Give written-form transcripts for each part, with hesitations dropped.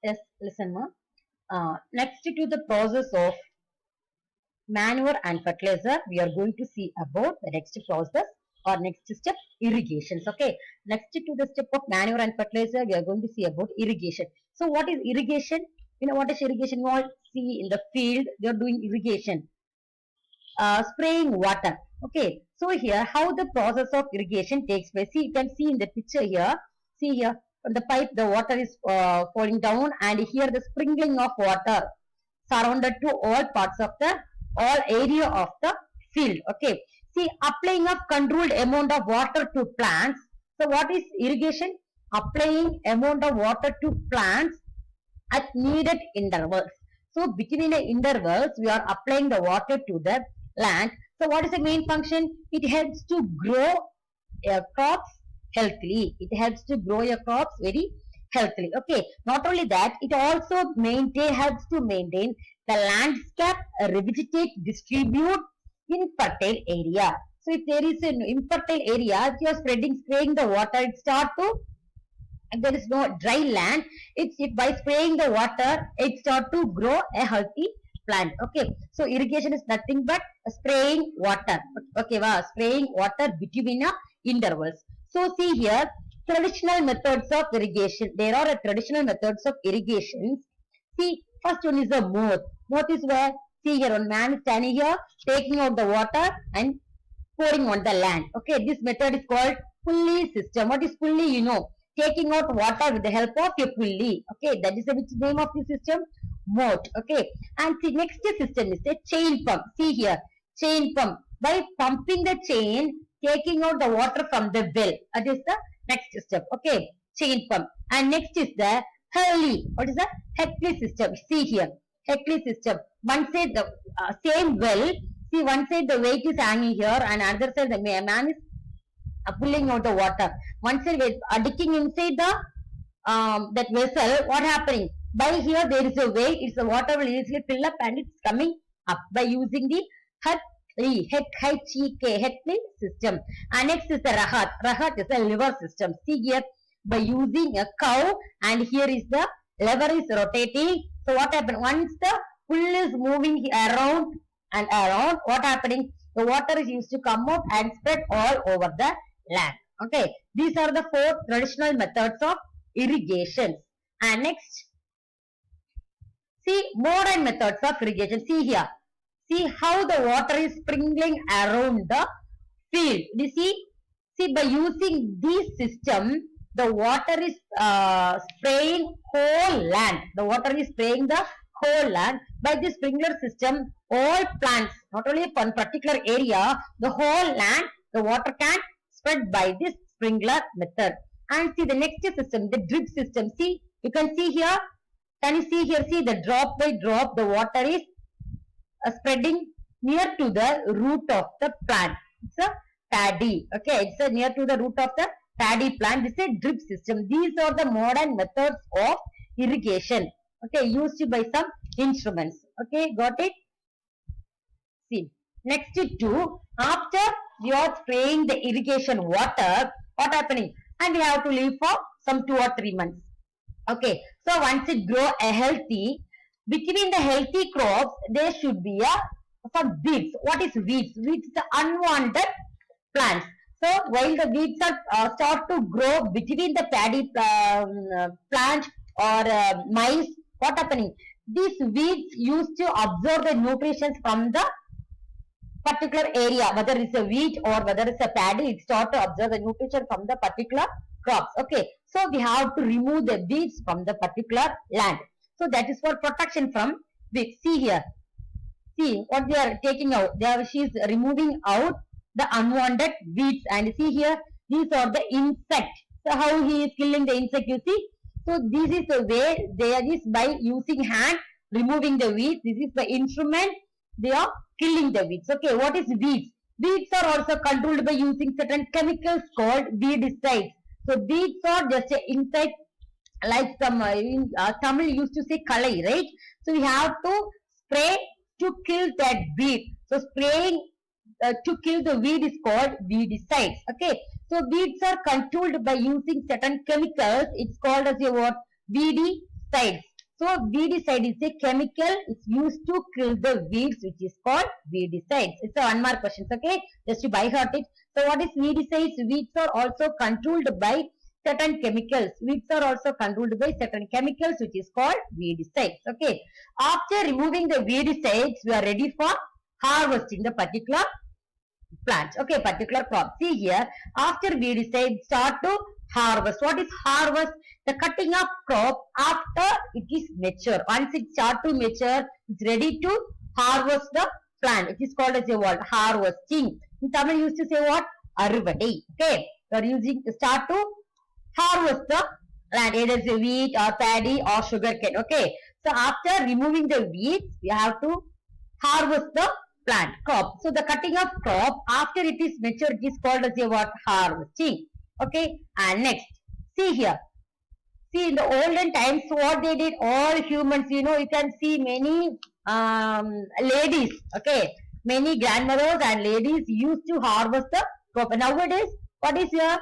Yes, listen, ma. Next to the process of manure and fertilizer, we are going to see about the next process or next step, irrigations. Okay. Next to the step of manure and fertilizer, we are going to see about irrigation. So, what is irrigation? You know what is irrigation? You all see in the field, they are doing irrigation, spraying water. Okay. So, here, how the process of irrigation takes place. See, you can see in the picture here. See here, from the pipe, the water is falling down, and here the sprinkling of water surrounded to all parts of the all area of the field. Okay. See, applying of controlled amount of water to plants. So, what is irrigation? Applying amount of water to plants at needed intervals. So, between the intervals, we are applying the water to the plant. So, what is the main function? It helps to grow crops healthily. It helps to grow your crops very healthily. Okay. Not only that, it also helps to maintain the landscape, revegetate, distribute in fertile area. So if there is an infertile area, if you are spraying the water, it start to, if there is no dry land, by spraying the water, it start to grow a healthy plant. Okay. So irrigation is nothing but spraying water. Okay, spraying water between intervals. So see here, traditional methods of irrigation. There are traditional methods of irrigation. See, first one is the moat. Moat is where, see here, one man is standing here, taking out the water and pouring on the land. Okay, this method is called pulley system. What is pulley? You know, taking out water with the help of a pulley. Okay, that is the which name of the system? Moat. Okay, and the next system is the chain pump. See here, chain pump. By pumping the chain, taking out the water from the well. That is the next step. Okay, chain pump. And next is the Hurley. What is the Heckley system? See here, Heckley system. One side the same well. See, one side the weight is hanging here, and another side the man is pulling out the water. One side with digging inside the that vessel. What happening? By here there is a weight. It's the water will easily fill up and it's coming up by using the Heckley system. And next is the Rahat. Rahat is a lever system. See here, by using a cow, and here is the lever is rotating. So what happened? Once the pull is moving around and around, what happening? The water is used to come out and spread all over the land. Okay, these are the 4 traditional methods of irrigation. And next, see modern methods of irrigation. See here, see how the water is sprinkling around the field. You see by using this system, the water is spraying whole land. The water is spraying the whole land. By this sprinkler system, all plants, not only one particular area, the whole land, the water can spread by this sprinkler method. And see the next system, the drip system. See, you can see here. Can you see here? See the drop by drop, the water is spreading near to the root of the plant. It's a paddy. Okay, it's near to the root of the paddy plant. This is a drip system. These are the modern methods of irrigation. Okay, used by some instruments. Okay, got it? See, next to after we are spraying the irrigation water, what happening? And we have to leave for some 2 or 3 months. Okay, so once it grow a healthy, between the healthy crops, there should be some weeds. What is weeds? Weeds are unwanted plants. So while the weeds are start to grow between the paddy plant or maize, what happening? These weeds used to absorb the nutrition from the particular area, whether it's a wheat or whether it's a paddy, it start to absorb the nutrition from the particular crops. Okay, so we have to remove the weeds from the particular land. So that is for protection from weeds. See here, see what they are taking out. She is removing out the unwanted weeds, and see here, these are the insects. So how he is killing the insect? You see. So this is the way. There is by using hand removing the weeds. This is the instrument. They are killing the weeds. Okay, what is weeds? Weeds are also controlled by using certain chemicals called weedicides. So weeds are just an insect, like some Tamil used to say kalai, right? So we have to spray to kill that weed. So spraying to kill the weed is called weedicides. Okay, so weeds are controlled by using certain chemicals. It's called as a what? Weedicides. So weedicide is a chemical. It's used to kill the weeds, which is called weedicides. It's a one mark questions, okay? Just to by heart it. So what is weedicides? Weeds are also controlled by certain chemicals. Weeds are also controlled by certain chemicals, which is called weedicides. Okay. After removing the weedicides, we are ready for harvesting the particular plant. Okay, particular crop. See here, after weedicide, start to harvest. What is harvest? The cutting of crop after it is mature. Once it start to mature, it's ready to harvest the plant. It is called as a what? Harvesting. In Tamil, used to say what? Aruvadai. Okay, you are using start to harvest the plant, either it's wheat or paddy or sugarcane. Okay, so after removing the weeds, we have to harvest the plant crop. So the cutting of crop after it is mature, it is called as a what? Harvesting. Okay, and next, see here. See, in the olden times, what they did, all humans, you know, you can see many ladies, okay, many grandmothers and ladies used to harvest the crop. Nowadays, what is here?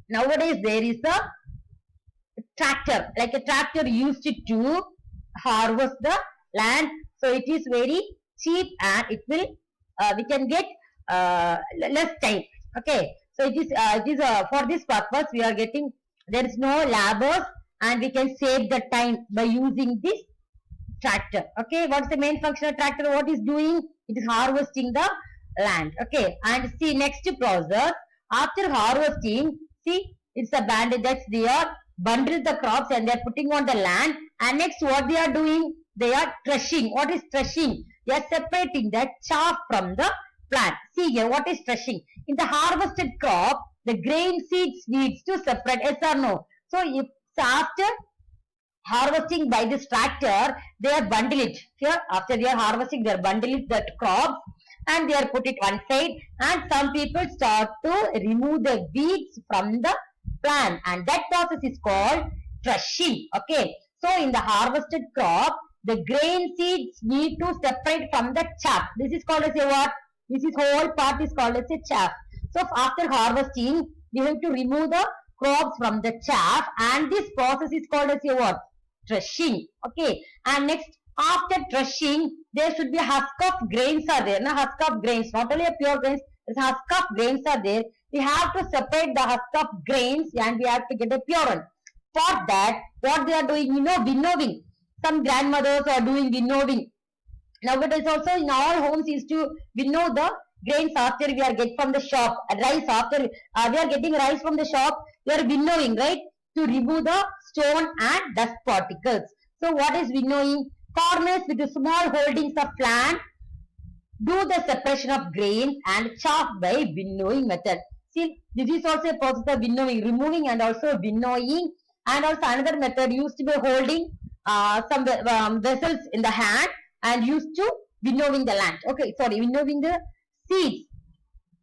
Nowadays, there is a tractor, like a tractor used to harvest the land. So it is very cheap and it will, we can get less time. Okay, so it is for this purpose we are getting, there is no labors and we can save the time by using this tractor. Okay, what's the main function of tractor? What is doing? It is harvesting the land. Okay, and see next process, after harvesting, see it's a bandit, that's they are bundle the crops and they are putting on the land, and next what they are doing, they are threshing. What is threshing? They are separating the chaff from the plant. See here, what is threshing? In the harvested crop, the grain seeds needs to separate, yes or no? So if after harvesting by this tractor, they are bundle it. Here, after they are harvesting, they are bundle it, that crops, and they are put it one side, and some people start to remove the weeds from the plant, and that process is called threshing. Okay, so in the harvested crop, the grain seeds need to separate from the chaff. This is called as a what? This is whole part is called as a chaff. So after harvesting, we have to remove the crops from the chaff, and this process is called as a what? Threshing. Okay, and next, after threshing, there should be husk of grains are there. Now husk of grains, not only a pure grains, there's husk of grains are there. We have to separate the husk of grains and we have to get a pure one. For that, what they are doing, you know, winnowing. Some grandmothers are doing winnowing. Nowadays also in all homes is to winnow the grains after we are get from the shop. Rice after we are getting rice from the shop, we are winnowing, right? To remove the stone and dust particles. So what is winnowing? Farmers with the small holdings of land do the separation of grains and chaff by winnowing method. See, this is also a process of winnowing, removing and also winnowing, and also another method used to be holding some vessels in the hand and used to winnowing the land. Okay, sorry, winnowing the seeds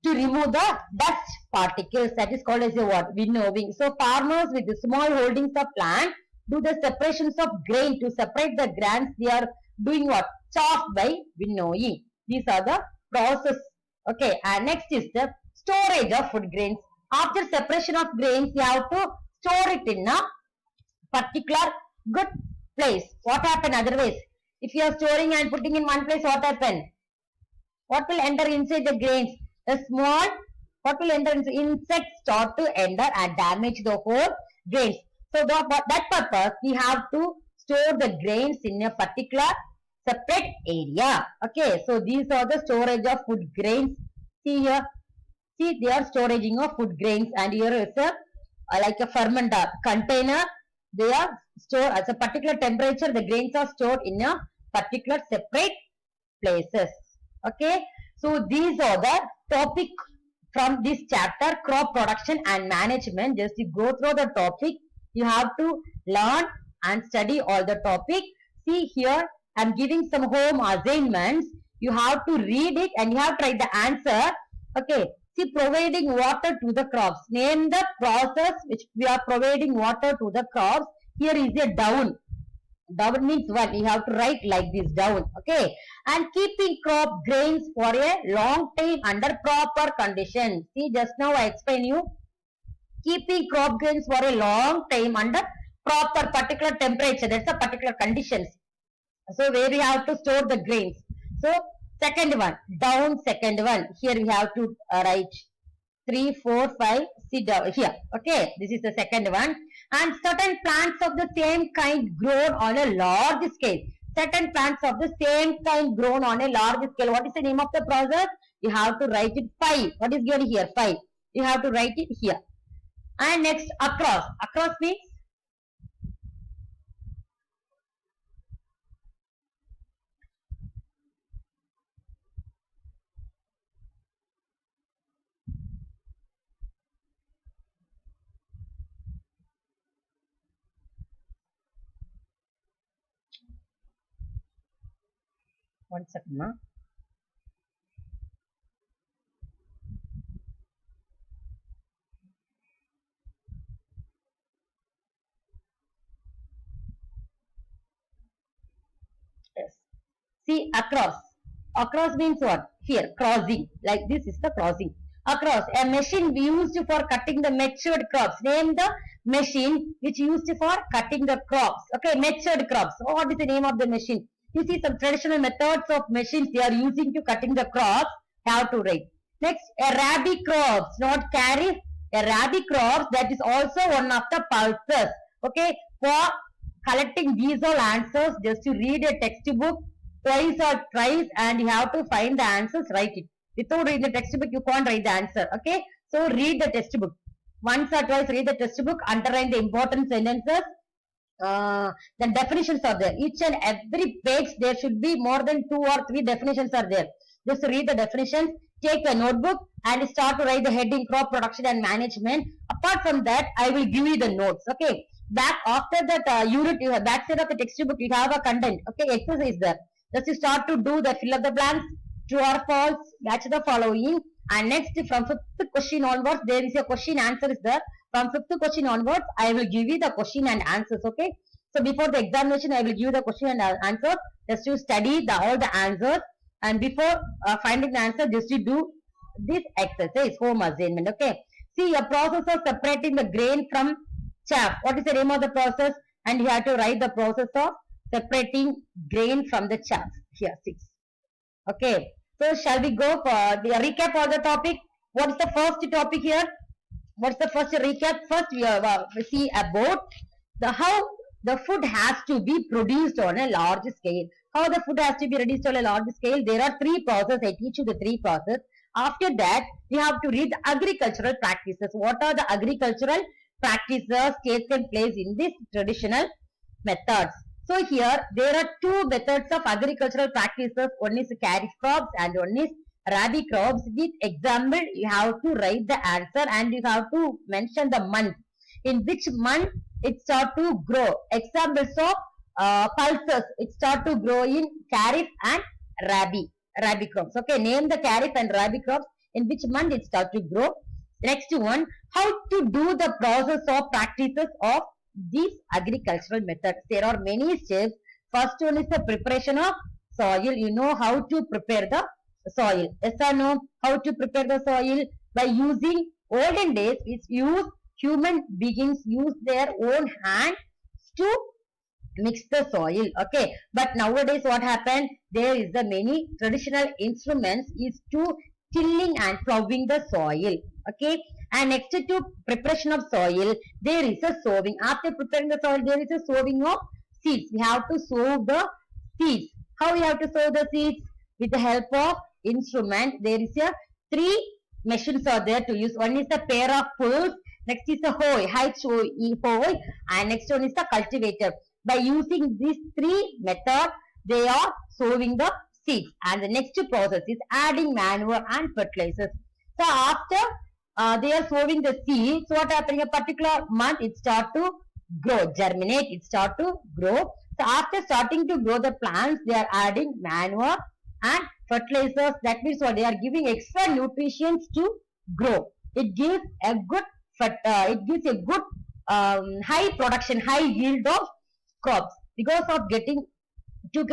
to remove the dust particles. That is called as a what? Winnowing. So farmers with the small holdings of land do the separations of grain to separate the grains. They are doing what? Chaff by winnowing. These are the process. Okay, and next is the storage of food grains. After separation of grains, you have to store it in a particular good place. What happen otherwise? If you are storing and putting in one place, what happen? What will enter inside the grains? The small, what will enter inside? Insects start to enter and damage the whole grains. So that purpose, we have to store the grains in a particular separate area. Okay, so these are the storage of food grains. See here, see they are storaging of food grains, and here is a like a fermenter container. They are stored at a particular temperature. The grains are stored in a particular separate places. Okay, so these are the topic from this chapter, crop production and management. Just to go through the topic, you have to learn and study all the topic. See here, I'm giving some home assignments. You have to read it and you have to write the answer. Okay, see, providing water to the crops. Name the process which we are providing water to the crops. Here is a down. Down means what? You have to write like this, down. Okay, and keeping crop grains for a long time under proper conditions. See, just now I explain you. Keeping crop grains for a long time under proper particular temperature. That's a particular conditions. So where we have to store the grains. So second one, down second one. Here we have to write 3, 4, 5, sit down here. Okay, this is the second one. And certain plants of the same kind grown on a large scale. Certain plants of the same kind grown on a large scale. What is the name of the process? You have to write it 5. What is given here? 5. You have to write it here. And next, across. Across means 1 second. Huh? Yes. See, across. Across means what? Here, crossing. Like this is the crossing. Across, a machine used for cutting the matured crops. Name the machine which used for cutting the crops. Okay, matured crops. So what is the name of the machine? You see some traditional methods of machines they are using to cutting the crops. Have to write. Next, a rabi crops, not kharif. A rabi crops that is also one of the pulses. Okay, for collecting these all answers, just to read a textbook twice or thrice and you have to find the answers, write it. Without reading the textbook, you can't write the answer. Okay, so read the textbook. Once or twice read the textbook, underline the important sentences. The definitions are there. Each and every page, there should be more than 2 or 3 definitions are there. Just read the definitions, take a notebook and start to write the heading crop production and management. Apart from that, I will give you the notes. Okay, back after that unit, you have back side of the textbook, you have a content. Okay, exercise there. Just you start to do the fill up the blanks, true or false, match the following. And next, from 5th question onwards, there is a question answer is there. From 5th question onwards, I will give you the question and answers. Okay. So before the examination, I will give you the question and answer. Just to study all the answers. And before finding the answer, just to do this exercise, home assignment. Okay. See, a process of separating the grain from chaff. What is the name of the process? And you have to write the process of separating grain from the chaff. Here, 6. Okay. So shall we go for the recap of the topic? What is the first topic here? What's the first recap? First we see about the how the food has to be produced on a large scale. How the food has to be produced on a large scale? There are 3 processes. I teach you the 3 processes. After that, we have to read the agricultural practices. What are the agricultural practices taken place in this traditional methods? So here there are 2 methods of agricultural practices. One is kharif crops and one is rabi crops. With example, you have to write the answer and you have to mention the month. In which month it start to grow. Examples of pulses. It start to grow in kharif and rabi crops. Okay, name the kharif and rabi crops. In which month it start to grow. Next one, how to do the process of practices of these agricultural methods. There are many steps. First one is the preparation of soil. You know how to prepare the soil. Yes or no? How to prepare the soil? By using olden days, it's used human beings use their own hands to mix the soil. Okay, but nowadays what happened? There is the many traditional instruments is to tilling and plowing the soil. Okay, and next to preparation of soil, there is a sowing. After preparing the soil, there is a sowing of seeds. We have to sow the seeds. How we have to sow the seeds? With the help of instrument. There is a 3 machines are there to use. One is the pair of pulls. Next is the hoe, hoe, and next one is the cultivator. By using these 3 methods, they are sowing the seeds. And the next process is adding manure and fertilizers. So after they are sowing the seeds, what happens in a particular month? It start to grow, germinate. It start to grow. So after starting to grow the plants, they are adding manure and fertilizers. That means what? They are giving extra nutrients to grow. It gives a good high production, high yield of crops. Because of get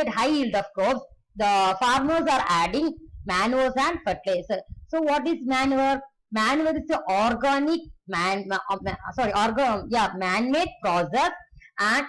high yield of crops, the farmers are adding manures and fertilizer. So what is manure? Manure is an man-made process and